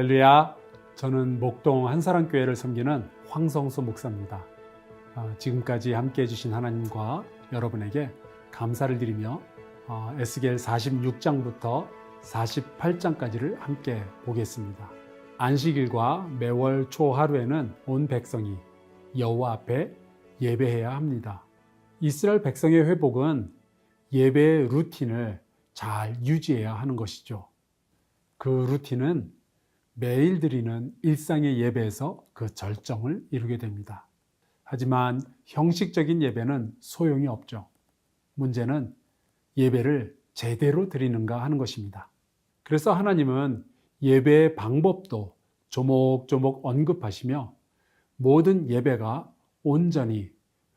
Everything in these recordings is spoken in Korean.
할렐루야. 저는 목동 한사랑교회를 섬기는 황성수 목사입니다. 지금까지 함께 해주신 하나님과 여러분에게 감사를 드리며 에스겔 46장부터 48장까지를 함께 보겠습니다. 안식일과 매월 초 하루에는 온 백성이 여호와 앞에 예배해야 합니다. 이스라엘 백성의 회복은 예배의 루틴을 잘 유지해야 하는 것이죠. 그 루틴은 매일 드리는 일상의 예배에서 그 절정을 이루게 됩니다. 하지만 형식적인 예배는 소용이 없죠. 문제는 예배를 제대로 드리는가 하는 것입니다. 그래서 하나님은 예배의 방법도 조목조목 언급하시며 모든 예배가 온전히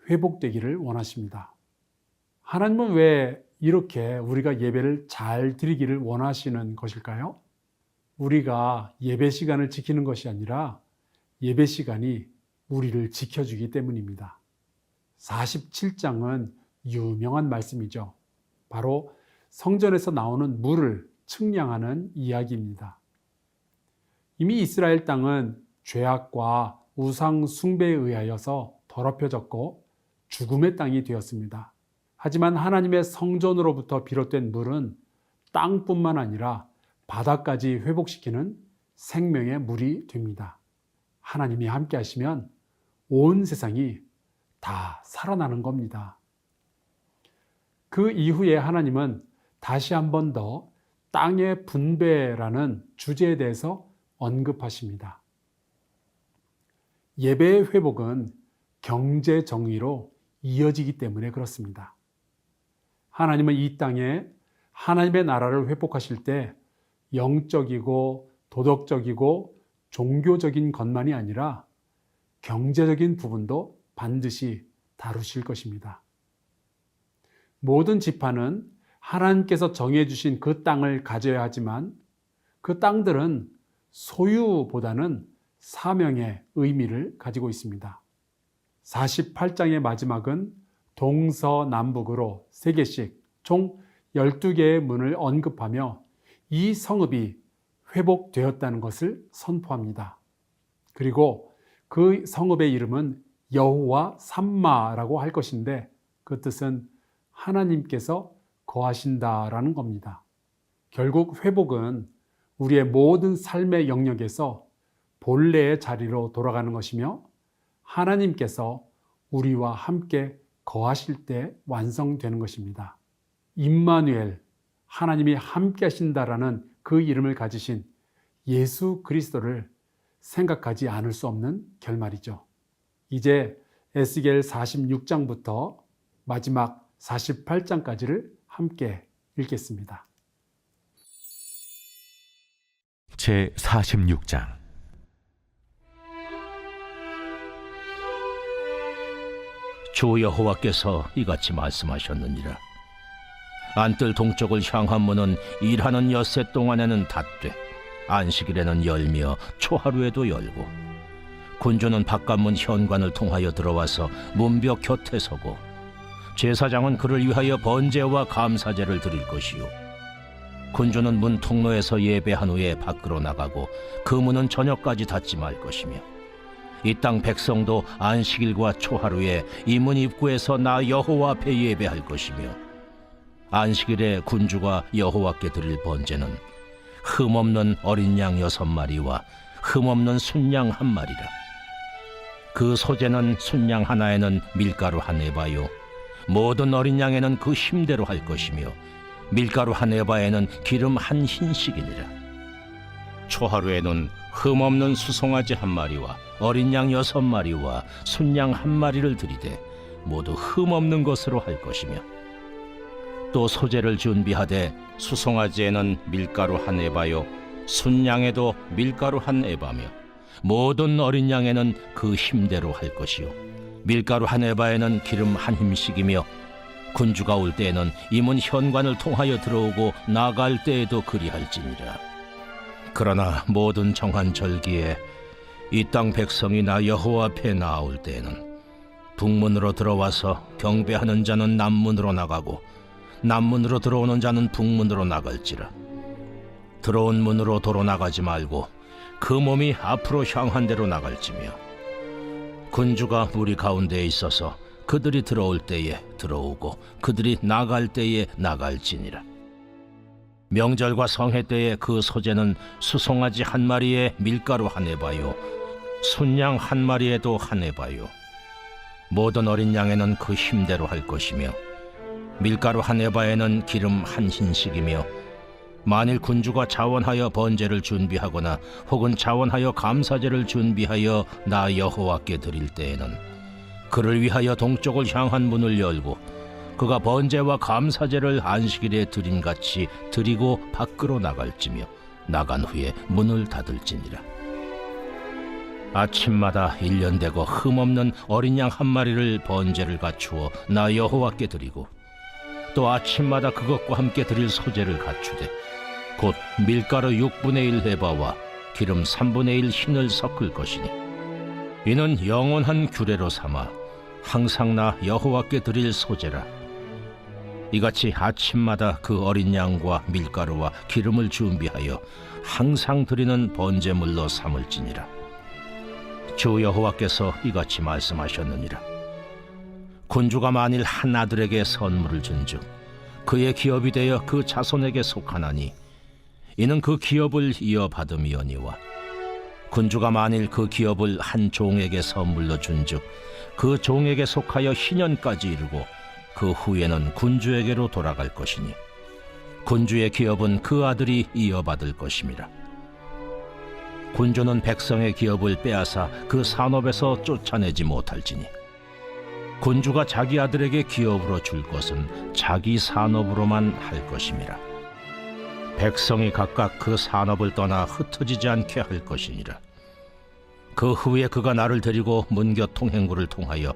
회복되기를 원하십니다. 하나님은 왜 이렇게 우리가 예배를 잘 드리기를 원하시는 것일까요? 우리가 예배 시간을 지키는 것이 아니라 예배 시간이 우리를 지켜주기 때문입니다. 47장은 유명한 말씀이죠. 바로 성전에서 나오는 물을 측량하는 이야기입니다. 이미 이스라엘 땅은 죄악과 우상 숭배에 의하여서 더럽혀졌고 죽음의 땅이 되었습니다. 하지만 하나님의 성전으로부터 비롯된 물은 땅뿐만 아니라 바다까지 회복시키는 생명의 물이 됩니다. 하나님이 함께 하시면 온 세상이 다 살아나는 겁니다. 그 이후에 하나님은 다시 한 번 더 땅의 분배라는 주제에 대해서 언급하십니다. 예배의 회복은 경제 정의로 이어지기 때문에 그렇습니다. 하나님은 이 땅에 하나님의 나라를 회복하실 때 영적이고 도덕적이고 종교적인 것만이 아니라 경제적인 부분도 반드시 다루실 것입니다. 모든 지파는 하나님께서 정해주신 그 땅을 가져야 하지만 그 땅들은 소유보다는 사명의 의미를 가지고 있습니다. 48장의 마지막은 동서남북으로 3개씩 총 12개의 문을 언급하며 이 성읍이 회복되었다는 것을 선포합니다. 그리고 그 성읍의 이름은 여호와 삼마라고 할 것인데 그 뜻은 하나님께서 거하신다라는 겁니다. 결국 회복은 우리의 모든 삶의 영역에서 본래의 자리로 돌아가는 것이며 하나님께서 우리와 함께 거하실 때 완성되는 것입니다. 임마누엘, 하나님이 함께 하신다라는 그 이름을 가지신 예수 그리스도를 생각하지 않을 수 없는 결말이죠. 이제 에스겔 46장부터 마지막 48장까지를 함께 읽겠습니다. 제 46장. 주 여호와께서 이같이 말씀하셨느니라. 안뜰 동쪽을 향한 문은 일하는 엿새 동안에는 닫되 안식일에는 열며 초하루에도 열고 군주는 바깥문 현관을 통하여 들어와서 문벽 곁에 서고 제사장은 그를 위하여 번제와 감사제를 드릴 것이요 군주는 문 통로에서 예배한 후에 밖으로 나가고 그 문은 저녁까지 닫지 말 것이며 이 땅 백성도 안식일과 초하루에 이 문 입구에서 나 여호와 앞에 예배할 것이며 안식일에 군주가 여호와께 드릴 번제는 흠없는 어린 양 6마리와 흠없는 순양 1마리라. 그 소제는 순양 하나에는 밀가루 1에바요 모든 어린 양에는 그 힘대로 할 것이며 밀가루 1에바에는 기름 1흰씩이니라. 초하루에는 흠없는 수송아지 1마리와 어린 양 6마리와 순양 1마리를 드리되 모두 흠없는 것으로 할 것이며 또 소제를 준비하되 수송아지에는 밀가루 1에바요 순양에도 밀가루 1에바며 모든 어린 양에는 그 힘대로 할 것이요 밀가루 1에바에는 기름 1힘씩이며 군주가 올 때에는 이 문 현관을 통하여 들어오고 나갈 때에도 그리할지니라. 그러나 모든 정한 절기에 이 땅 백성이 나 여호와 앞에 나아올 때에는 북문으로 들어와서 경배하는 자는 남문으로 나가고 남문으로 들어오는 자는 북문으로 나갈지라. 들어온 문으로 도로 나가지 말고 그 몸이 앞으로 향한 대로 나갈지며 군주가 무리 가운데에 있어서 그들이 들어올 때에 들어오고 그들이 나갈 때에 나갈지니라. 명절과 성회 때에 그 소재는 수송아지 한 마리에 밀가루 한 에바요 순양 한 마리에도 한 에바요. 모든 어린 양에는 그 힘대로 할 것이며 밀가루 한 에바에는 기름 한 흰씩이며 만일 군주가 자원하여 번제를 준비하거나 혹은 자원하여 감사제를 준비하여 나 여호와께 드릴 때에는 그를 위하여 동쪽을 향한 문을 열고 그가 번제와 감사제를 안식일에 드림같이 드리고 밖으로 나갈지며 나간 후에 문을 닫을지니라. 아침마다 1년 되고 흠없는 어린 양 한 마리를 번제를 갖추어 나 여호와께 드리고 또 아침마다 그것과 함께 드릴 소제를 갖추되 곧 밀가루 6분의 1 해바와 기름 3분의 1 흰을 섞을 것이니 이는 영원한 규례로 삼아 항상 나 여호와께 드릴 소제라. 이같이 아침마다 그 어린 양과 밀가루와 기름을 준비하여 항상 드리는 번제물로 삼을지니라. 주 여호와께서 이같이 말씀하셨느니라. 군주가 만일 한 아들에게 선물을 준즉 그의 기업이 되어 그 자손에게 속하나니 이는 그 기업을 이어받음이오니와 군주가 만일 그 기업을 한 종에게 선물로 준즉 그 종에게 속하여 희년까지 이르고 그 후에는 군주에게로 돌아갈 것이니 군주의 기업은 그 아들이 이어받을 것임이라. 군주는 백성의 기업을 빼앗아 그 산업에서 쫓아내지 못할지니 군주가 자기 아들에게 기업으로 줄 것은 자기 산업으로만 할 것임이라. 백성이 각각 그 산업을 떠나 흩어지지 않게 할 것이니라. 그 후에 그가 나를 데리고 문곁 통행구를 통하여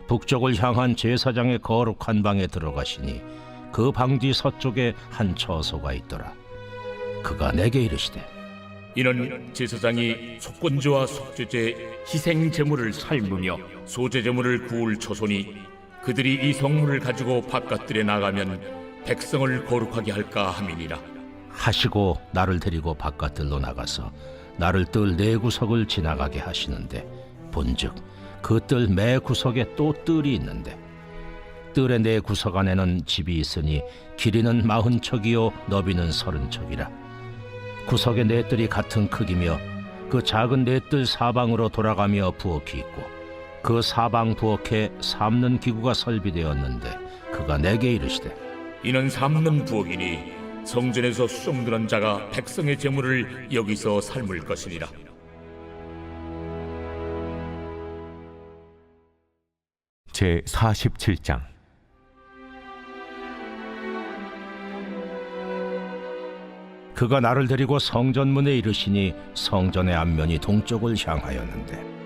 북쪽을 향한 제사장의 거룩한 방에 들어가시니 그 방 뒤 서쪽에 한 처소가 있더라. 그가 내게 이르시되 이는 제사장이 속건제와 속죄제, 희생 제물을 삶으며 소제 제물을 구울 처소니 그들이 이 성물을 가지고 바깥들에 나가면 백성을 거룩하게 할까 함이니라. 하시고 나를 데리고 바깥들로 나가서 나를 뜰 네 구석을 지나가게 하시는데 본즉 그 뜰 매 구석에 또 뜰이 있는데 뜰의 네 구석 안에는 집이 있으니 길이는 40척이요 너비는 30척이라. 구석의 네 뜰이 같은 크기며 그 작은 네 뜰 사방으로 돌아가며 부엌이 있고 그 사방 부엌에 삶는 기구가 설비되었는데 그가 내게 이르시되 이는 삶는 부엌이니 성전에서 수종드는 자가 백성의 제물을 여기서 삶을 것이니라. 제 47장 그가 나를 데리고 성전문에 이르시니 성전의 앞면이 동쪽을 향하였는데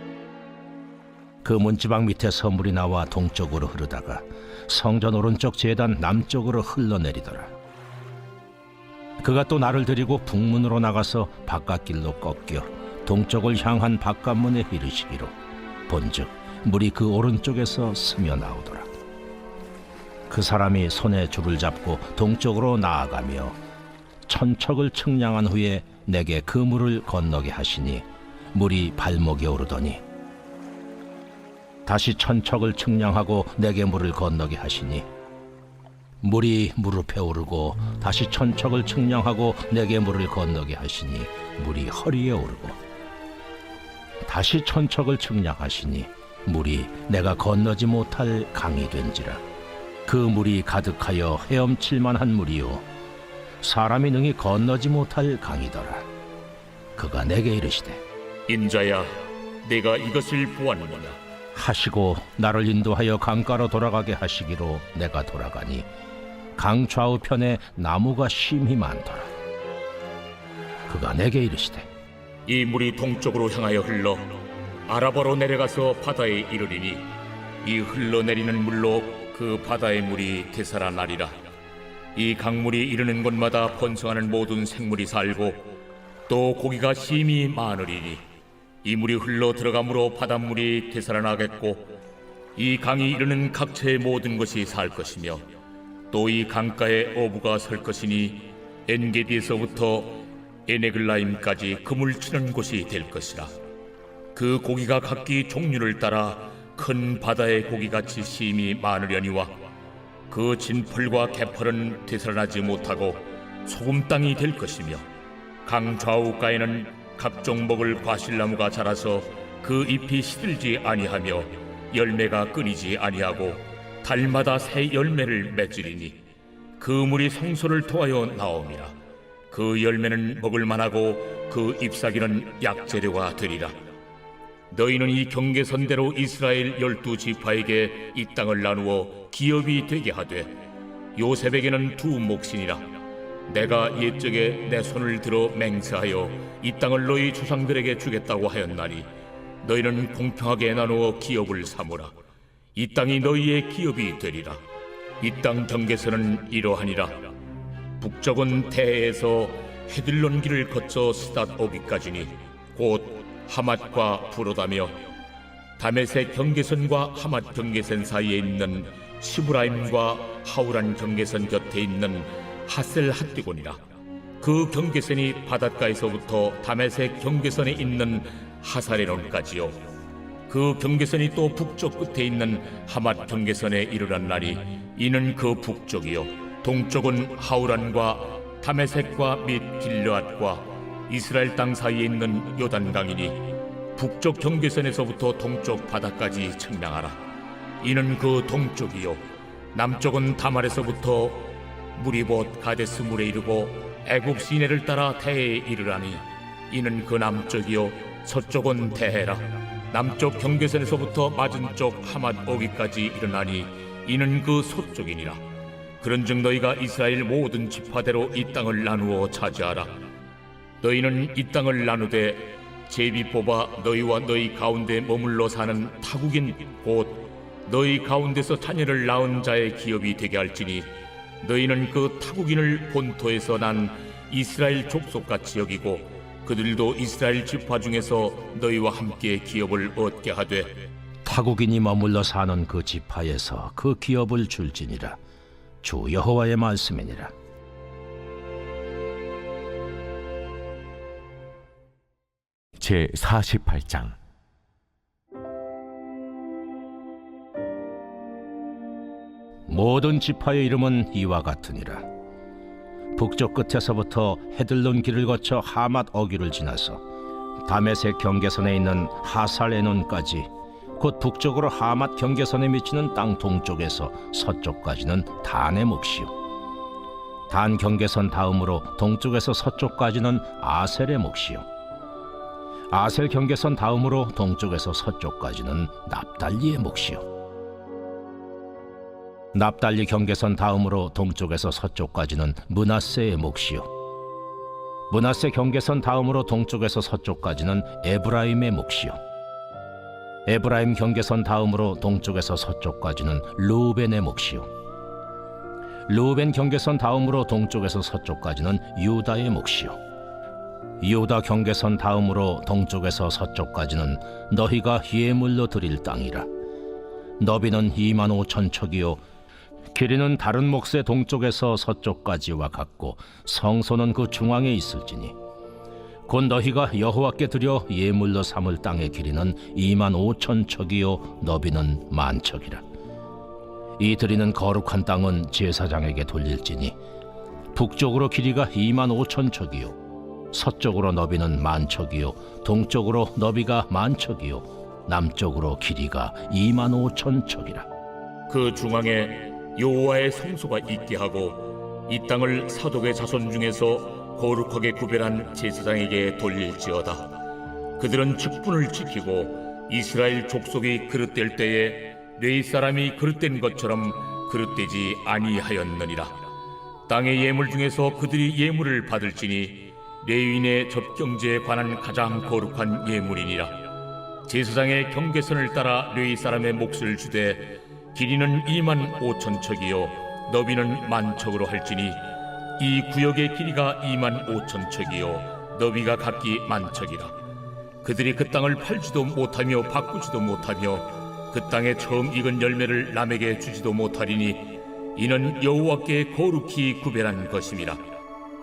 그 문지방 밑에 선물이 나와 동쪽으로 흐르다가 성전 오른쪽 제단 남쪽으로 흘러내리더라. 그가 또 나를 데리고 북문으로 나가서 바깥길로 꺾여 동쪽을 향한 바깥문에 이르시기로 본즉 물이 그 오른쪽에서 스며 나오더라. 그 사람이 손에 줄을 잡고 동쪽으로 나아가며 천척을 측량한 후에 내게 그 물을 건너게 하시니 물이 발목에 오르더니 다시 천척을 측량하고 내게 물을 건너게 하시니 물이 무릎에 오르고 다시 천척을 측량하고 내게 물을 건너게 하시니 물이 허리에 오르고 다시 천척을 측량하시니 물이 내가 건너지 못할 강이 된지라. 그 물이 가득하여 헤엄칠 만한 물이요 사람이 능히 건너지 못할 강이더라. 그가 내게 이르시되 인자야, 내가 이것을 보았느냐. 하시고 나를 인도하여 강가로 돌아가게 하시기로 내가 돌아가니 강 좌우편에 나무가 심히 많더라. 그가 내게 이르시되 이 물이 동쪽으로 향하여 흘러 아라바로 내려가서 바다에 이르리니 이 흘러내리는 물로 그 바다의 물이 되살아나리라. 이 강물이 이르는 곳마다 번성하는 모든 생물이 살고 또 고기가 심히 많으리니 이 물이 흘러 들어가므로 바닷물이 되살아나겠고 이 강이 이르는 각처의 모든 것이 살 것이며 또 이 강가에 어부가 설 것이니 엔게디에서부터 에네글라임까지 금을 치는 곳이 될 것이라. 그 고기가 각기 종류를 따라 큰 바다의 고기같이 심이 많으려니와 그 진펄과 개펄은 되살아나지 못하고 소금 땅이 될 것이며 강 좌우가에는 각종 먹을 과실나무가 자라서 그 잎이 시들지 아니하며 열매가 끊이지 아니하고 달마다 새 열매를 맺으리니 그 물이 성소를 통하여 나옴이라. 그 열매는 먹을 만하고 그 잎사귀는 약재료가 되리라. 너희는 이 경계선대로 이스라엘 12지파에게 이 땅을 나누어 기업이 되게 하되 요셉에게는 두 몫이니라. 내가 옛적에 내 손을 들어 맹세하여 이 땅을 너희 조상들에게 주겠다고 하였나니 너희는 공평하게 나누어 기업을 삼으라. 이 땅이 너희의 기업이 되리라. 이 땅 경계선은 이러하니라. 북쪽은 대해에서 헤들론 길을 거쳐 스닷 오기까지니 곧 하맛과 부로다며 다메섹 경계선과 하맛 경계선 사이에 있는 시브라임과 하우란 경계선 곁에 있는 하셀 핫디곤이라. 그 경계선이 바닷가에서부터 다메섹 경계선에 있는 하사레론까지요. 그 경계선이 또 북쪽 끝에 있는 하맛 경계선에 이르렀나니 이는 그 북쪽이요. 동쪽은 하우란과 다메섹과 및 길르앗과 이스라엘 땅 사이에 있는 요단강이니 북쪽 경계선에서부터 동쪽 바다까지 측량하라. 이는 그 동쪽이요. 남쪽은 다말에서부터 무리봇 가데스 물에 이르고 애굽 시내를 따라 태해에 이르라니 이는 그 남쪽이요. 서쪽은 태해라. 남쪽 경계선에서부터 맞은쪽 하맛 오기까지 일어나니 이는 그 서쪽이니라. 그런즉 너희가 이스라엘 모든 지파대로 이 땅을 나누어 차지하라. 너희는 이 땅을 나누되 제비 뽑아 너희와 너희 가운데 머물러 사는 타국인 곧 너희 가운데서 자녀를 낳은 자의 기업이 되게 할지니 너희는 그 타국인을 본토에서 난 이스라엘 족속같이 여기고 그들도 이스라엘 지파 중에서 너희와 함께 기업을 얻게 하되 타국인이 머물러 사는 그 지파에서 그 기업을 줄지니라. 주 여호와의 말씀이니라. 제 48장. 모든 지파의 이름은 이와 같으니라. 북쪽 끝에서부터 헤들론 길을 거쳐 하맛 어귀를 지나서 다메섹 경계선에 있는 하살에논까지 곧 북쪽으로 하맛 경계선에 미치는 땅 동쪽에서 서쪽까지는 단의 몫이요. 단 경계선 다음으로 동쪽에서 서쪽까지는 아셀의 몫이요. 아셀 경계선 다음으로 동쪽에서 서쪽까지는 납달리의 몫이요. 납달리 경계선 다음으로 동쪽에서 서쪽까지는 므낫세의 몫이요. 므낫세 경계선 다음으로 동쪽에서 서쪽까지는 에브라임의 몫이요. 에브라임 경계선 다음으로 동쪽에서 서쪽까지는 르우벤의 몫이요. 르우벤 경계선 다음으로 동쪽에서 서쪽까지는 유다의 몫이요. 유다 경계선 다음으로 동쪽에서 서쪽까지는 너희가 예물로 드릴 땅이라. 너비는 25,000척이요 길이는 다른 몫의 동쪽에서 서쪽까지와 같고 성소는 그 중앙에 있을지니 곧 너희가 여호와께 드려 예물로 삼을 땅의 길이는 25,000척이요 너비는 10,000척이라. 이 드리는 거룩한 땅은 제사장에게 돌릴지니 북쪽으로 길이가 25,000척이요 서쪽으로 너비는 10,000척이요 동쪽으로 너비가 10,000척이요 남쪽으로 길이가 25,000척이라. 그 중앙에 여호와의 성소가 있게 하고 이 땅을 사독의 자손 중에서 거룩하게 구별한 제사장에게 돌릴지어다. 그들은 직분을 지키고 이스라엘 족속이 그릇될 때에 레위 사람이 그릇된 것처럼 그릇되지 아니하였느니라. 땅의 예물 중에서 그들이 예물을 받을지니 레위인의 젖경제에 관한 가장 거룩한 예물이니라. 제사장의 경계선을 따라 레위 사람의 몫을 주되 길이는 25,000척이요 너비는 10,000척으로 할지니 이 구역의 길이가 25,000척이요 너비가 각기 10,000척이라. 그들이 그 땅을 팔지도 못하며 바꾸지도 못하며 그 땅에 처음 익은 열매를 남에게 주지도 못하리니 이는 여호와께 거룩히 구별한 것임이라.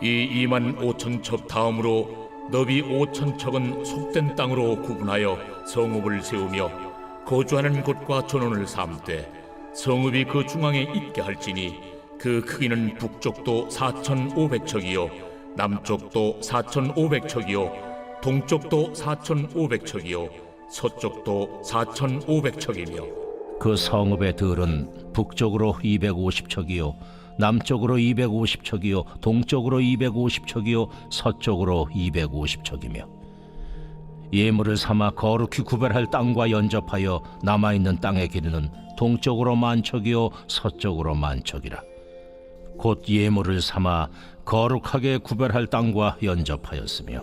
이 2만 5천 척 다음으로 너비 5천 척은 속된 땅으로 구분하여 성읍을 세우며 거주하는 곳과 전원을 삼되 성읍이 그 중앙에 있게 할지니 그 크기는 북쪽도 4,500척이요 남쪽도 4,500척이요 동쪽도 4,500척이요 서쪽도 4,500척이며 그 성읍의 들은 북쪽으로 250척이요 남쪽으로 250척이요 동쪽으로 250척이요 서쪽으로 250척이며 예물을 삼아 거룩히 구별할 땅과 연접하여 남아있는 땅의 길이는 동쪽으로 10,000척이요 서쪽으로 10,000척이라. 곧 예물을 삼아 거룩하게 구별할 땅과 연접하였으며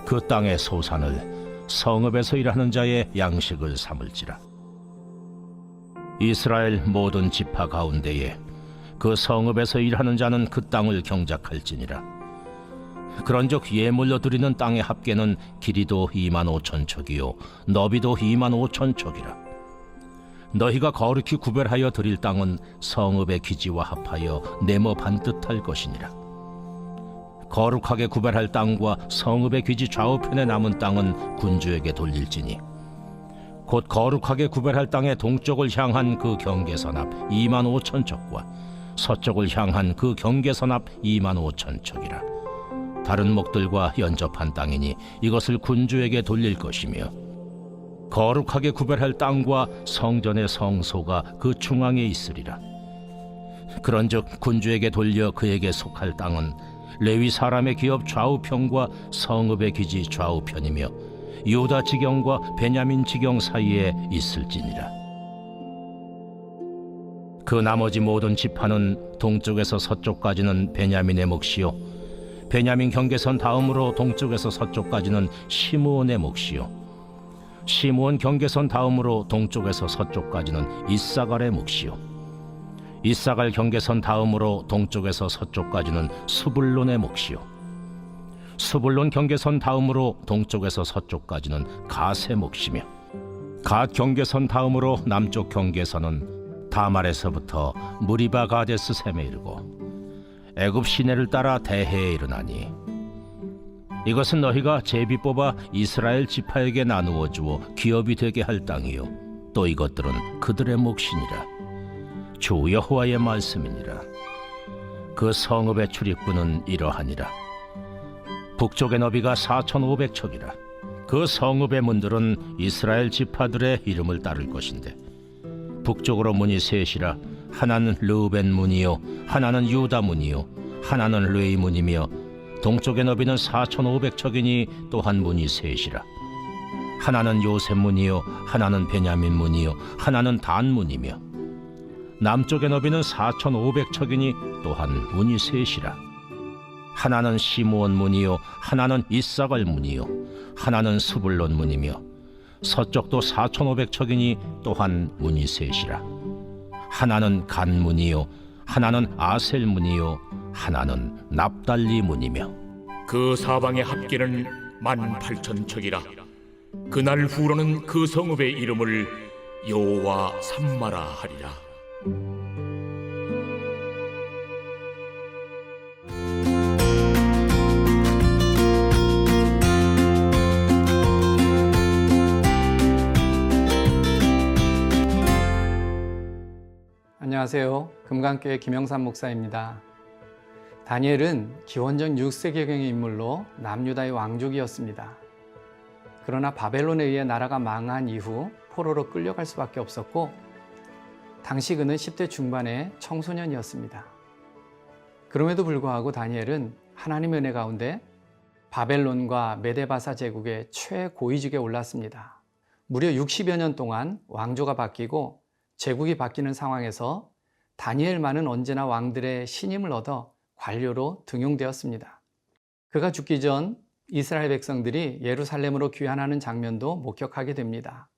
그 땅의 소산을 성읍에서 일하는 자의 양식을 삼을지라. 이스라엘 모든 지파 가운데에 그 성읍에서 일하는 자는 그 땅을 경작할지니라. 그런즉 예물로 드리는 땅의 합계는 길이도 25,000척이요 너비도 25,000척이라. 너희가 거룩히 구별하여 드릴 땅은 성읍의 기지와 합하여 네모 반듯할 것이니라. 거룩하게 구별할 땅과 성읍의 기지 좌우편에 남은 땅은 군주에게 돌릴지니 곧 거룩하게 구별할 땅의 동쪽을 향한 그 경계선 앞 25,000척과 서쪽을 향한 그 경계선 앞 25,000척이라. 다른 목들과 연접한 땅이니 이것을 군주에게 돌릴 것이며 거룩하게 구별할 땅과 성전의 성소가 그 중앙에 있으리라. 그런즉 군주에게 돌려 그에게 속할 땅은 레위 사람의 기업 좌우편과 성읍의 기지 좌우편이며 유다 지경과 베냐민 지경 사이에 있을지니라. 그 나머지 모든 지파는 동쪽에서 서쪽까지는 베냐민의 몫이요 베냐민 경계선 다음으로 동쪽에서 서쪽까지는 시므온의 몫이요 시므온 경계선 다음으로 동쪽에서 서쪽까지는 이사갈의 몫이요 이사갈 경계선 다음으로 동쪽에서 서쪽까지는 스불론의 몫이요 스불론 경계선 다음으로 동쪽에서 서쪽까지는 갓의 몫이며 갓 경계선 다음으로 남쪽 경계선은 다말에서부터 무리바 가데스 셈에 이르고 애굽 시내를 따라 대해에 이르나니 이것은 너희가 제비 뽑아 이스라엘 지파에게 나누어 주어 기업이 되게 할 땅이요 또 이것들은 그들의 몫이니라. 주 여호와의 말씀이니라. 그 성읍의 출입구는 이러하니라. 북쪽의 너비가 4,500척이라. 그 성읍의 문들은 이스라엘 지파들의 이름을 따를 것인데 북쪽으로 문이 셋이라. 하나는 르우벤 문이요 하나는 유다 문이요 하나는 레위 문이며 동쪽의 너비는 4,500척이니 또한 문이 셋이라. 하나는 요셉 문이요 하나는 베냐민 문이요 하나는 단 문이며 남쪽의 너비는 4,500척이니 또한 문이 셋이라. 하나는 시므온 문이요 하나는 이사갈 문이요 하나는 스불론 문이며 서쪽도 4,500척이니 또한 문이 셋이라. 하나는 간 문이요 하나는 아셀 문이요 하나는 납달리 문이며 그 사방의 합계는 18,000척이라. 그날 후로는 그 성읍의 이름을 여호와 삼마라 하리라. 안녕하세요. 금강교회 김영삼 목사입니다. 다니엘은 기원전 6세기경의 인물로 남유다의 왕족이었습니다. 그러나 바벨론에 의해 나라가 망한 이후 포로로 끌려갈 수밖에 없었고 당시 그는 10대 중반의 청소년이었습니다. 그럼에도 불구하고 다니엘은 하나님의 은혜 가운데 바벨론과 메데바사 제국의 최고위직에 올랐습니다. 무려 60여 년 동안 왕조가 바뀌고 제국이 바뀌는 상황에서 다니엘만은 언제나 왕들의 신임을 얻어 관료로 등용되었습니다. 그가 죽기 전 이스라엘 백성들이 예루살렘으로 귀환하는 장면도 목격하게 됩니다.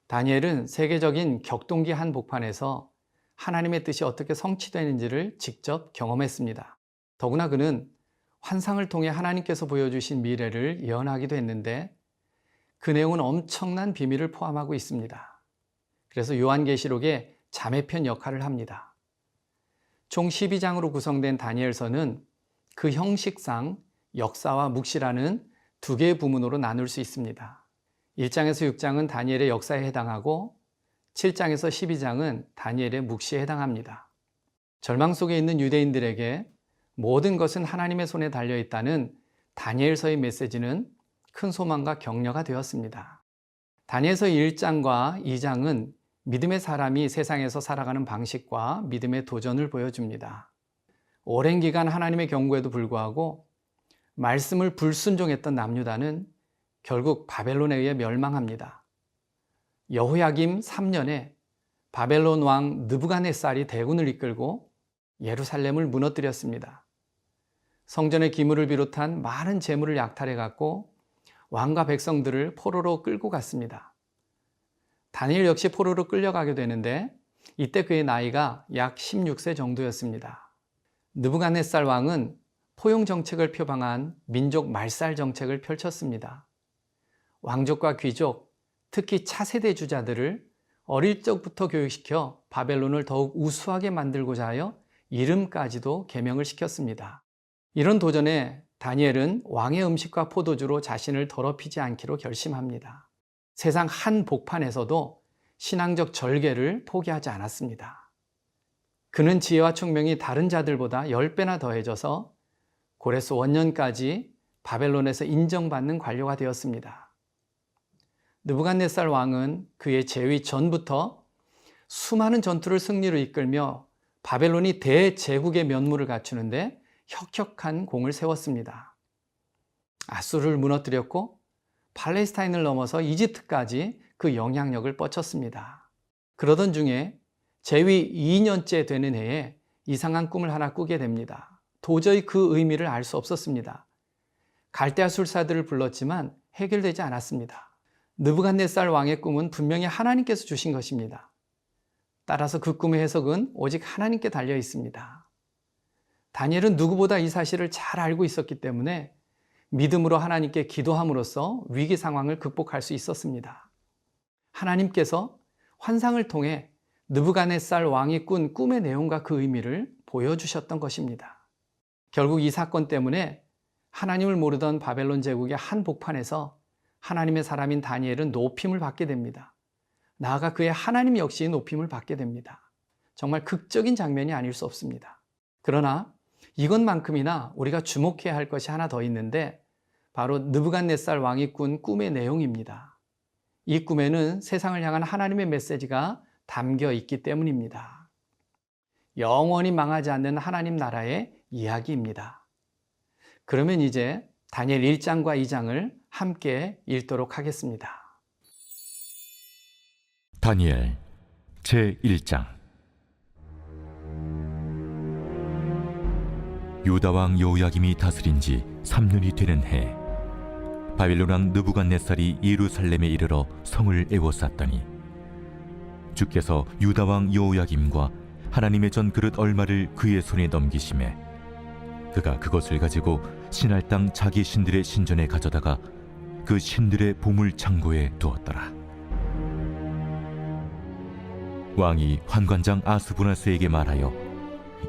다니엘은 세계적인 격동기 한복판에서 하나님의 뜻이 어떻게 성취되는지를 직접 경험했습니다. 더구나 그는 환상을 통해 하나님께서 보여주신 미래를 예언하기도 했는데 그 내용은 엄청난 비밀을 포함하고 있습니다. 그래서 요한계시록의 자매편 역할을 합니다. 총 12장으로 구성된 다니엘서는 그 형식상 역사와 묵시라는 두 개의 부문으로 나눌 수 있습니다. 1장에서 6장은 다니엘의 역사에 해당하고 7장에서 12장은 다니엘의 묵시에 해당합니다. 절망 속에 있는 유대인들에게 모든 것은 하나님의 손에 달려있다는 다니엘서의 메시지는 큰 소망과 격려가 되었습니다. 다니엘서 1장과 2장은 믿음의 사람이 세상에서 살아가는 방식과 믿음의 도전을 보여줍니다. 오랜 기간 하나님의 경고에도 불구하고 말씀을 불순종했던 남유다는 결국 바벨론에 의해 멸망합니다. 여호야김 3년에 바벨론 왕 느부갓네살이 대군을 이끌고 예루살렘을 무너뜨렸습니다. 성전의 기물을 비롯한 많은 재물을 약탈해 갖고 왕과 백성들을 포로로 끌고 갔습니다. 다니엘 역시 포로로 끌려가게 되는데 이때 그의 나이가 약 16세 정도였습니다. 느부갓네살 왕은 포용 정책을 표방한 민족 말살 정책을 펼쳤습니다. 왕족과 귀족, 특히 차세대 주자들을 어릴 적부터 교육시켜 바벨론을 더욱 우수하게 만들고자 하여 이름까지도 계명을 시켰습니다. 이런 도전에 다니엘은 왕의 음식과 포도주로 자신을 더럽히지 않기로 결심합니다. 세상 한 복판에서도 신앙적 절개를 포기하지 않았습니다. 그는 지혜와 총명이 다른 자들보다 10배나 더해져서 고레스 원년까지 바벨론에서 인정받는 관료가 되었습니다. 느부갓네살 왕은 그의 재위 전부터 수많은 전투를 승리로 이끌며 바벨론이 대제국의 면모를 갖추는데 혁혁한 공을 세웠습니다. 아수르를 무너뜨렸고 팔레스타인을 넘어서 이집트까지 그 영향력을 뻗쳤습니다. 그러던 중에 재위 2년째 되는 해에 이상한 꿈을 하나 꾸게 됩니다. 도저히 그 의미를 알 수 없었습니다. 갈대아 술사들을 불렀지만 해결되지 않았습니다. 느부갓네살 왕의 꿈은 분명히 하나님께서 주신 것입니다. 따라서 그 꿈의 해석은 오직 하나님께 달려 있습니다. 다니엘은 누구보다 이 사실을 잘 알고 있었기 때문에 믿음으로 하나님께 기도함으로써 위기 상황을 극복할 수 있었습니다. 하나님께서 환상을 통해 느부갓네살 왕이 꾼 꿈의 내용과 그 의미를 보여주셨던 것입니다. 결국 이 사건 때문에 하나님을 모르던 바벨론 제국의 한 복판에서 하나님의 사람인 다니엘은 높임을 받게 됩니다. 나아가 그의 하나님 역시 높임을 받게 됩니다. 정말 극적인 장면이 아닐 수 없습니다. 그러나 이것만큼이나 우리가 주목해야 할 것이 하나 더 있는데 바로 느부갓네살 왕이 꾼 꿈의 내용입니다. 이 꿈에는 세상을 향한 하나님의 메시지가 담겨 있기 때문입니다. 영원히 망하지 않는 하나님 나라의 이야기입니다. 그러면 이제 다니엘 1장과 2장을 함께 읽도록 하겠습니다. 다니엘 제1장. 유다 왕 여호야김이 다스린 지 3년이 되는 해, 바빌론 왕 느부갓네살이 예루살렘에 이르러 성을 에워쌌더니 주께서 유다 왕 여호야김과 하나님의 전 그릇 얼마를 그의 손에 넘기심에 그가 그것을 가지고 신할 땅 자기 신들의 신전에 가져다가 그 신들의 보물 창고에 두었더라. 왕이 환관장 아스부나스에게 말하여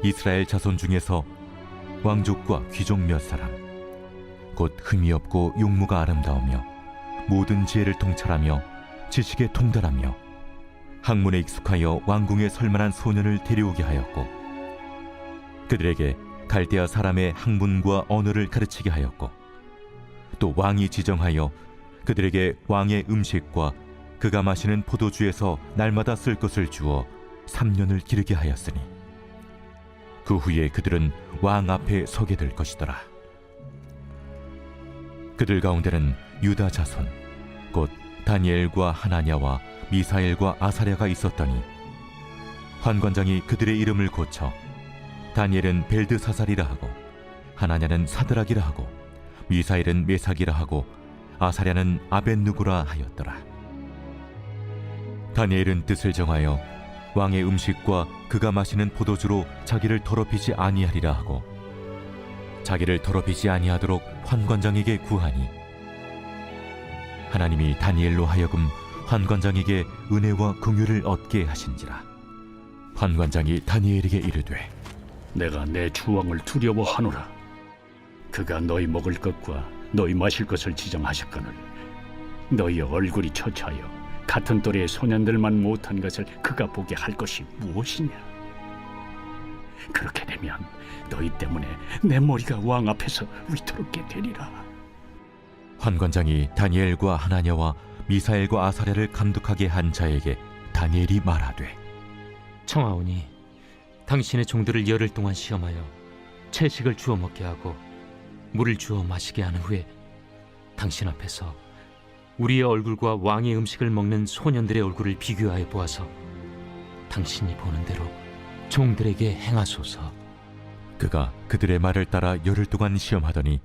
이스라엘 자손 중에서 왕족과 귀족 몇 사람, 곧 흠이 없고 용모가 아름다우며 모든 지혜를 통찰하며 지식에 통달하며 학문에 익숙하여 왕궁에 설만한 소년을 데려오게 하였고, 그들에게 갈대아 사람의 학문과 언어를 가르치게 하였고, 또 왕이 지정하여 그들에게 왕의 음식과 그가 마시는 포도주에서 날마다 쓸 것을 주어 3년을 기르게 하였으니 그 후에 그들은 왕 앞에 서게 될 것이더라. 그들 가운데는 유다 자손 곧 다니엘과 하나냐와 미사엘과 아사랴가 있었더니 환관장이 그들의 이름을 고쳐 다니엘은 벨드사살이라 하고 하나냐는 사드락이라 하고 미사엘은 메삭이라 하고 아사랴는 아벳누고라 하였더라. 다니엘은 뜻을 정하여 왕의 음식과 그가 마시는 포도주로 자기를 더럽히지 아니하리라 하고 자기를 더럽히지 아니하도록 환관장에게 구하니 하나님이 다니엘로 하여금 환관장에게 은혜와 긍휼을 얻게 하신지라. 환관장이 다니엘에게 이르되 내가 내 주왕을 두려워하노라. 그가 너희 먹을 것과 너희 마실 것을 지정하셨거늘 너희 얼굴이 처차여 같은 또래의 소년들만 못한 것을 그가 보게 할 것이 무엇이냐? 그렇게 되면 너희 때문에 내 머리가 왕 앞에서 위태롭게 되리라. 환관장이 다니엘과 하나냐와 미사엘과 아사랴를 감독하게 한 자에게 다니엘이 말하되 청하오니 당신의 종들을 열흘 동안 시험하여 채식을 주어 먹게 하고 물을 주어 마시게 한 후에 당신 앞에서 우리의 얼굴과 왕의 음식을 먹는 소년들의 얼굴을 비교하여 보아서 당신이 보는 대로 종들에게 행하소서. 그가 그들의 말을 따라 열흘 동안 시험하더니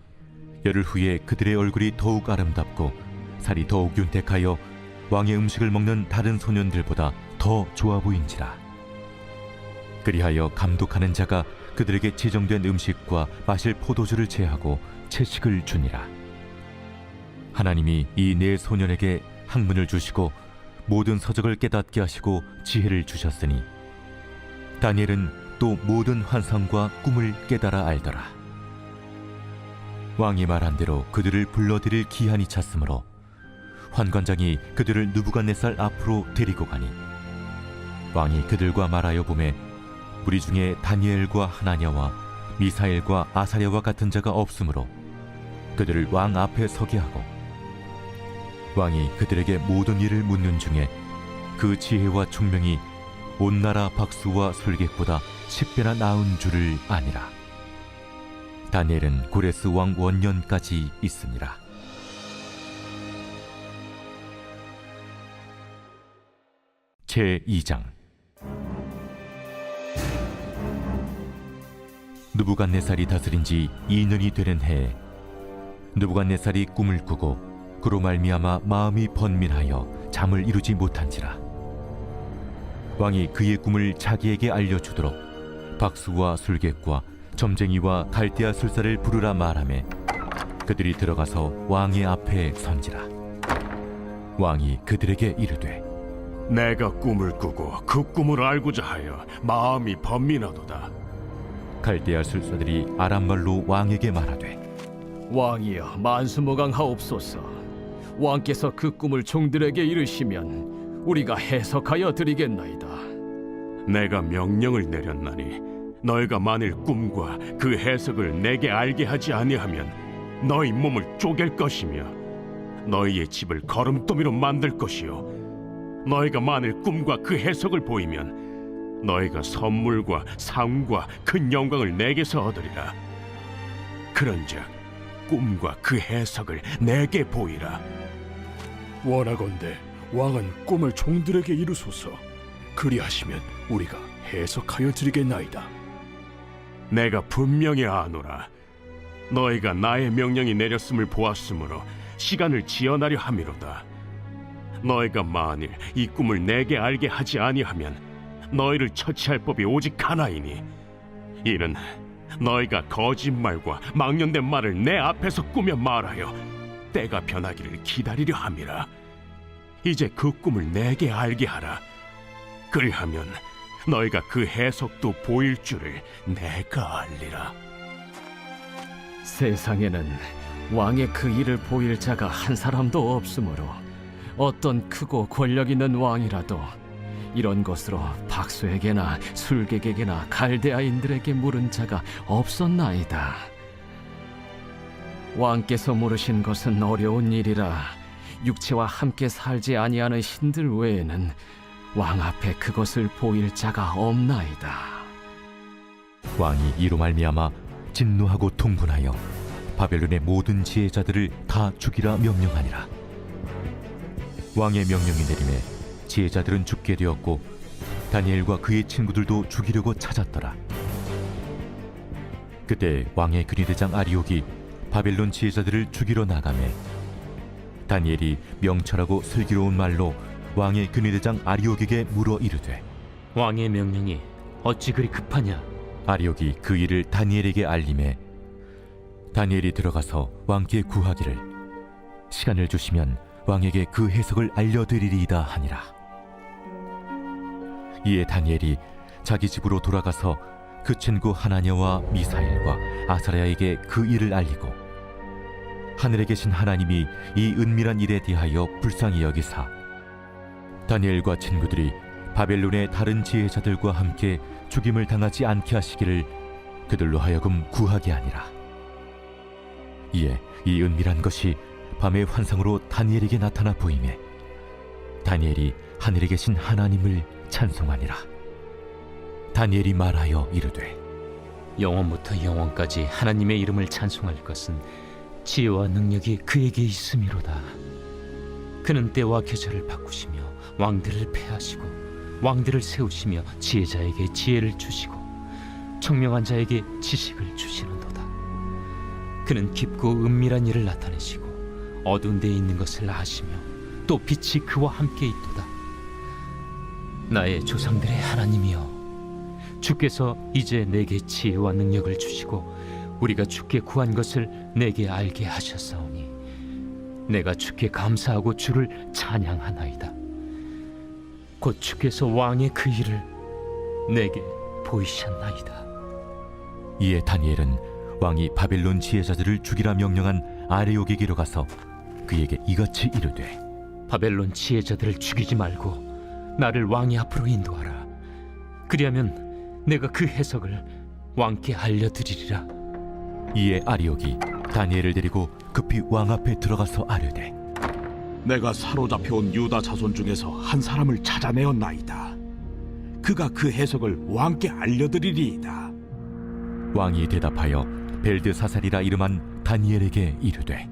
열흘 후에 그들의 얼굴이 더욱 아름답고 살이 더욱 윤택하여 왕의 음식을 먹는 다른 소년들보다 더 좋아 보인지라. 그리하여 감독하는 자가 그들에게 지정된 음식과 마실 포도주를 제하고 채식을 주니라. 하나님이 이 네 소년에게 학문을 주시고 모든 서적을 깨닫게 하시고 지혜를 주셨으니 다니엘은 또 모든 환상과 꿈을 깨달아 알더라. 왕이 말한 대로 그들을 불러들일 기한이 찼으므로 환관장이 그들을 느부갓네살 앞으로 데리고 가니 왕이 그들과 말하여 보매 우리 중에 다니엘과 하나냐와 미사엘과 아사랴와 같은 자가 없으므로 그들을 왕 앞에 서게 하고 왕이 그들에게 모든 일을 묻는 중에 그 지혜와 총명이 온 나라 박수와 술객보다 10배나 나은 줄을 아니라. 다니엘은 고레스 왕 원년까지 있으니라. 제2장. 느부갓네살이 다스린 지 2년이 되는 해에 느부갓네살이 꿈을 꾸고 그로 말미암아 마음이 번민하여 잠을 이루지 못한지라. 왕이 그의 꿈을 자기에게 알려주도록 박수와 술객과 점쟁이와 갈대아 술사를 부르라 말하매 그들이 들어가서 왕의 앞에 선지라. 왕이 그들에게 이르되 내가 꿈을 꾸고 그 꿈을 알고자 하여 마음이 번민하도다. 갈대아 술사들이 아람말로 왕에게 말하되 왕이여 만수무강하옵소서. 왕께서 그 꿈을 종들에게 이르시면 우리가 해석하여 드리겠나이다. 내가 명령을 내렸나니 너희가 만일 꿈과 그 해석을 내게 알게 하지 아니하면 너희 몸을 쪼갤 것이며 너희의 집을 거름더미로 만들 것이요 너희가 만일 꿈과 그 해석을 보이면 너희가 선물과 상과 큰 영광을 내게서 얻으리라. 그런즉 꿈과 그 해석을 내게 보이라. 원하건대 왕은 꿈을 종들에게 이루소서. 그리하시면 우리가 해석하여 드리겠나이다. 내가 분명히 아노라. 너희가 나의 명령이 내렸음을 보았으므로 시간을 지연하려 함이로다. 너희가 만일 이 꿈을 내게 알게 하지 아니하면 너희를 처치할 법이 오직 하나이니 이는 너희가 거짓말과 망령된 말을 내 앞에서 꾸며 말하여 때가 변하기를 기다리려 함이라. 이제 그 꿈을 내게 알게 하라. 그리하면 너희가 그 해석도 보일 줄을 내가 알리라. 세상에는 왕의 그 일을 보일 자가 한 사람도 없으므로 어떤 크고 권력 있는 왕이라도 이런 것으로 박수에게나 술객에게나 갈대아인들에게 물은 자가 없었나이다. 왕께서 물으신 것은 어려운 일이라 육체와 함께 살지 아니하는 신들 외에는 왕 앞에 그것을 보일 자가 없나이다. 왕이 이로 말미암아 진노하고 통분하여 바벨론의 모든 지혜자들을 다 죽이라 명령하니라. 왕의 명령이 내림에 지혜자들은 죽게 되었고 다니엘과 그의 친구들도 죽이려고 찾았더라. 그때 왕의 근위대장 아리옥이 바벨론 지혜자들을 죽이러 나가매 다니엘이 명철하고 슬기로운 말로 왕의 근위대장 아리옥에게 물어 이르되 왕의 명령이 어찌 그리 급하냐? 아리옥이 그 일을 다니엘에게 알림해 다니엘이 들어가서 왕께 구하기를 시간을 주시면 왕에게 그 해석을 알려드리리이다 하니라. 이에 다니엘이 자기 집으로 돌아가서 그 친구 하나냐와 미사엘과 아사랴에게 그 일을 알리고 하늘에 계신 하나님이 이 은밀한 일에 대하여 불쌍히 여기사 다니엘과 친구들이 바벨론의 다른 지혜자들과 함께 죽임을 당하지 않게 하시기를 그들로 하여금 구하게 하니라. 이에 이 은밀한 것이 밤의 환상으로 다니엘에게 나타나 보이매 다니엘이 하늘에 계신 하나님을 찬송하니라. 다니엘이 말하여 이르되 영원부터 영원까지 하나님의 이름을 찬송할 것은 지혜와 능력이 그에게 있음이로다. 그는 때와 계절을 바꾸시며 왕들을 패하시고 왕들을 세우시며 지혜자에게 지혜를 주시고 청명한 자에게 지식을 주시는도다. 그는 깊고 은밀한 일을 나타내시고 어두운 데에 있는 것을 아시며 또 빛이 그와 함께 있도다. 나의 조상들의 하나님이여, 주께서 이제 내게 지혜와 능력을 주시고 우리가 주께 구한 것을 내게 알게 하셨사오니 내가 주께 감사하고 주를 찬양하나이다. 곧 주께서 왕의 그 일을 내게 보이셨나이다. 이에 다니엘은 왕이 바벨론 지혜자들을 죽이라 명령한 아레옥에게로 가서 그에게 이같이 이르되 바벨론 지혜자들을 죽이지 말고 나를 왕의 앞으로 인도하라. 그리하면 내가 그 해석을 왕께 알려드리리라. 이에 아리옥이 다니엘을 데리고 급히 왕 앞에 들어가서 아뢰되 내가 사로잡혀온 유다 자손 중에서 한 사람을 찾아내었나이다. 그가 그 해석을 왕께 알려드리리이다. 왕이 대답하여 벨드사살이라 이름한 다니엘에게 이르되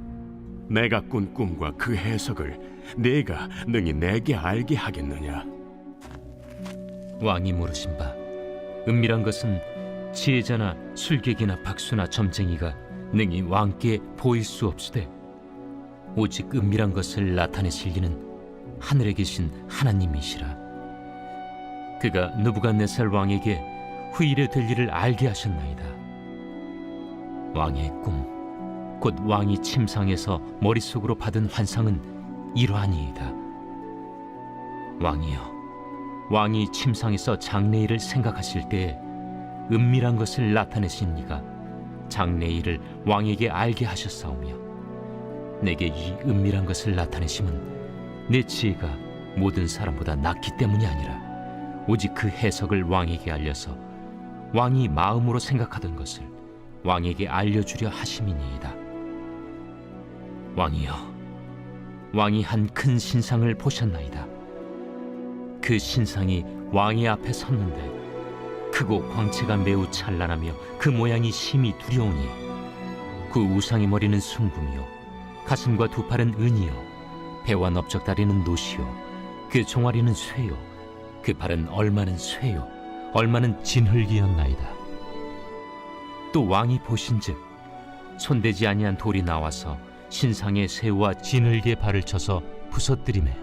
내가 꾼 꿈과 그 해석을 네가 능히 내게 알게 하겠느냐? 왕이 물으신 바 은밀한 것은 지혜자나 술객이나 박수나 점쟁이가 능히 왕께 보일 수 없으되 오직 은밀한 것을 나타내실 이는 하늘에 계신 하나님이시라. 그가 느부갓네살 왕에게 후일에 될 일을 알게 하셨나이다. 왕의 꿈, 곧 왕이 침상에서 머릿속으로 받은 환상은 이러하니이다. 왕이여, 왕이 침상에서 장래일을 생각하실 때에 은밀한 것을 나타내신 이가 장래일을 왕에게 알게 하셨사오며 내게 이 은밀한 것을 나타내심은 내 지혜가 모든 사람보다 낮기 때문이 아니라 오직 그 해석을 왕에게 알려서 왕이 마음으로 생각하던 것을 왕에게 알려주려 하심이니이다. 왕이여, 왕이 한 큰 신상을 보셨나이다. 그 신상이 왕의 앞에 섰는데 크고 광채가 매우 찬란하며 그 모양이 심히 두려우니 그 우상의 머리는 숭금이요 가슴과 두 팔은 은이요 배와 넓적다리는 노시요 그 종아리는 쇠요 그 발은 얼마는 쇠요 얼마는 진흙이었나이다. 또 왕이 보신즉 손대지 아니한 돌이 나와서 신상의 쇠와 진흙의 발을 쳐서 부서뜨리매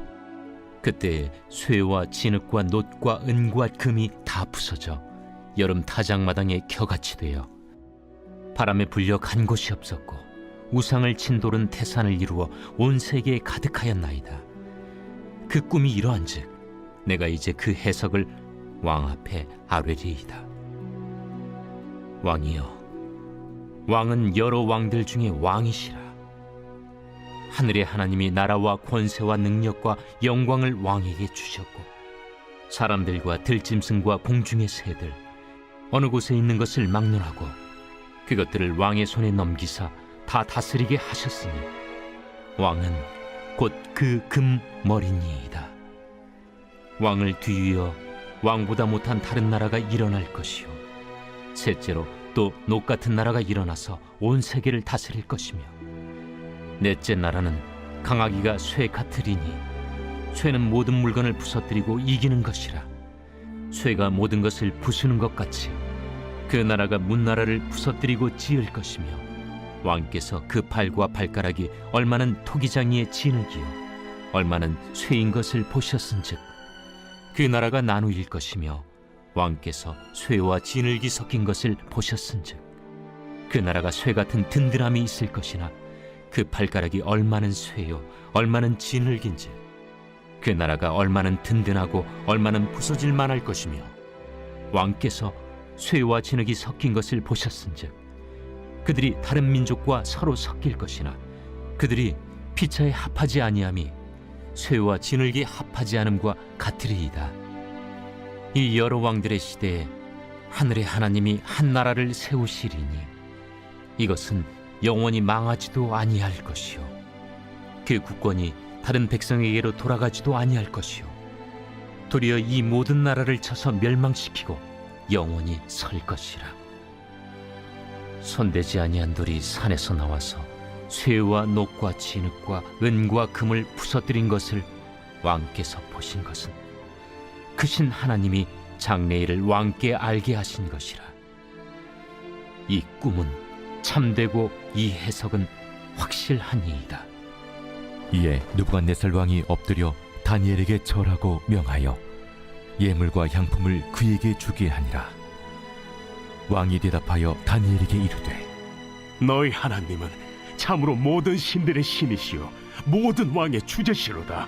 그때에 쇠와 진흙과 놋과 은과 금이 다 부서져 여름 타작마당에 겨같이 되어 바람에 불려 간 곳이 없었고 우상을 친 돌은 태산을 이루어 온 세계에 가득하였나이다. 그 꿈이 이러한즉 내가 이제 그 해석을 왕 앞에 아뢰리이다. 왕이여, 왕은 여러 왕들 중에 왕이시라. 하늘의 하나님이 나라와 권세와 능력과 영광을 왕에게 주셨고 사람들과 들짐승과 공중의 새들 어느 곳에 있는 것을 막론하고 그것들을 왕의 손에 넘기사 다 다스리게 하셨으니 왕은 곧 그 금머리니이다. 왕을 뒤이어 왕보다 못한 다른 나라가 일어날 것이요 셋째로 또 녹 같은 나라가 일어나서 온 세계를 다스릴 것이며 넷째 나라는 강하기가 쇠 같으리니 쇠는 모든 물건을 부서뜨리고 이기는 것이라. 쇠가 모든 것을 부수는 것 같이 그 나라가 문나라를 부서뜨리고 지을 것이며 왕께서 그 팔과 발가락이 얼마는 토기장이의 진흙이요 얼마는 쇠인 것을 보셨은즉 그 나라가 나누일 것이며 왕께서 쇠와 진흙이 섞인 것을 보셨은즉 그 나라가 쇠 같은 든든함이 있을 것이나 그 발가락이 얼마는 쇠요 얼마는 진흙인지 그 나라가 얼마는 든든하고 얼마는 부서질 만할 것이며 왕께서 쇠와 진흙이 섞인 것을 보셨은즉 그들이 다른 민족과 서로 섞일 것이나 그들이 피차에 합하지 아니함이 쇠와 진흙이 합하지 않음과 같으리이다. 이 여러 왕들의 시대에 하늘의 하나님이 한 나라를 세우시리니 이것은 영원히 망하지도 아니할 것이요 그 국권이 다른 백성에게로 돌아가지도 아니할 것이요 도리어 이 모든 나라를 쳐서 멸망시키고 영원히 설 것이라. 손대지 아니한 돌이 산에서 나와서 쇠와 녹과 진흙과 은과 금을 부서뜨린 것을 왕께서 보신 것은 크신 하나님이 장래일을 왕께 알게 하신 것이라. 이 꿈은 참되고 이 해석은 확실하니이다. 이에 느부갓네살 왕이 엎드려 다니엘에게 절하고 명하여 예물과 향품을 그에게 주게 하니라. 왕이 대답하여 다니엘에게 이르되 너희 하나님은 참으로 모든 신들의 신이시요 모든 왕의 주제시로다.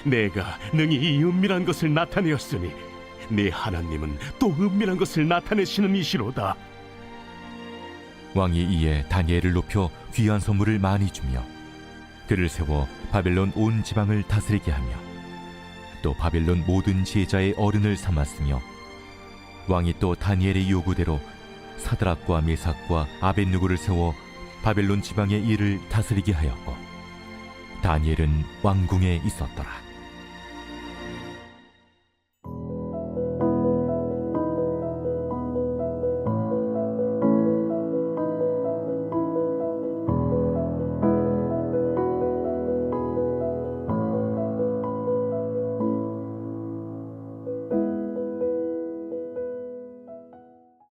내가 능히 이 은밀한 것을 나타내었으니 네 하나님은 또 은밀한 것을 나타내시는 이시로다. 왕이 이에 다니엘을 높여 귀한 선물을 많이 주며 그를 세워 바벨론 온 지방을 다스리게 하며 또 바벨론 모든 제자의 어른을 삼았으며 왕이 또 다니엘의 요구대로 사드락과 메삭과 아벳느고를 세워 바벨론 지방의 일을 다스리게 하였고 다니엘은 왕궁에 있었더라.